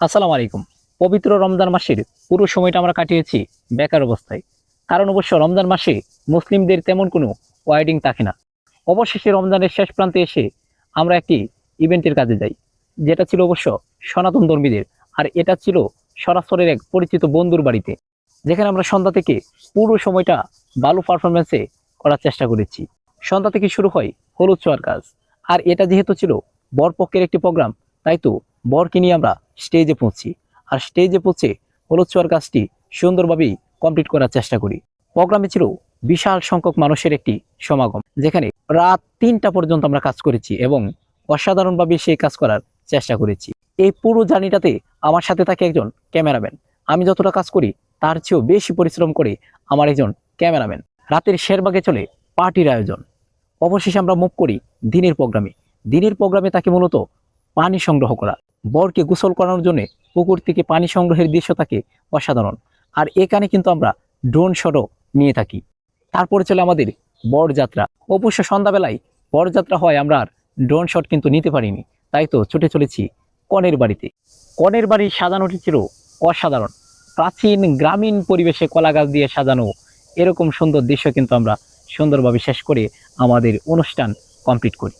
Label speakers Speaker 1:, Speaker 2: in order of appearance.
Speaker 1: আসসালামু আলাইকুম। পবিত্র রমজান মাসের পুরো সময়টা আমরা কাটিয়েছি বেকার অবস্থায়। কারণ অবশ্য রমজান মাসে মুসলিমদের তেমন কোনো ওয়েডিং থাকে না। অবশেষে রমজানের শেষ প্রান্তে এসে আমরা একটি ইভেন্টের কাজে যাই, যেটা ছিল অবশ্য সনাতন ধর্মীদের। আর এটা ছিল সরাসরির এক পরিচিত বন্ধুর বাড়িতে, যেখানে আমরা সন্ধ্যা থেকে পুরো সময়টা ভালো পারফরমেন্সে করার চেষ্টা করেছি। সন্ধ্যা থেকে শুরু হয় হলুদ ছোঁয়ার কাজ। আর এটা যেহেতু ছিল বরপক্ষের একটি প্রোগ্রাম, তাই তো বরকে নিয়ে আমরা স্টেজে পৌঁছি। আর স্টেজে পৌঁছে হলুদ ছোঁয়ার কাজটি সুন্দরভাবেই কমপ্লিট করার চেষ্টা করি। প্রোগ্রামে ছিল বিশাল সংখ্যক মানুষের একটি সমাগম, যেখানে রাত 3টা পর্যন্ত আমরা কাজ করেছি এবং অসাধারণভাবে সেই কাজ করার চেষ্টা করেছি। এই পুরো জার্নিটাতে আমার সাথে থাকে একজন ক্যামেরাম্যান। আমি যতটা কাজ করি তার চেয়েও বেশি পরিশ্রম করে আমার একজন ক্যামেরাম্যান। রাতের শেরবাগে চলে পার্টির আয়োজন। অবশেষে আমরা মুভ করি দিনের প্রোগ্রামে। দিনের প্রোগ্রামে তাকে মূলত পানি সংগ্রহ করা। বরকে গোসল করানোর জন্য পুকুর থেকে পানি সংগ্রহের দৃশ্য থাকে অসাধারণ। আর এখানে কিন্তু আমরা ড্রোন শটও নিয়ে থাকি। তারপরে চলে আমাদের বরযাত্রা। অবশ্য সন্ধ্যাবেলায় বরযাত্রা হয়, আমরা আর ড্রোন শট কিন্তু নিতে পারিনি, তাই তো ছুটে চলেছি কনের বাড়িতে। কনের বাড়ির সাজানোটি ছিল অসাধারণ। প্রাচীন গ্রামীণ পরিবেশে কলা গাছ দিয়ে সাজানো এরকম সুন্দর দৃশ্য কিন্তু আমরা সুন্দরভাবে শেষ করে আমাদের অনুষ্ঠান কমপ্লিট করি।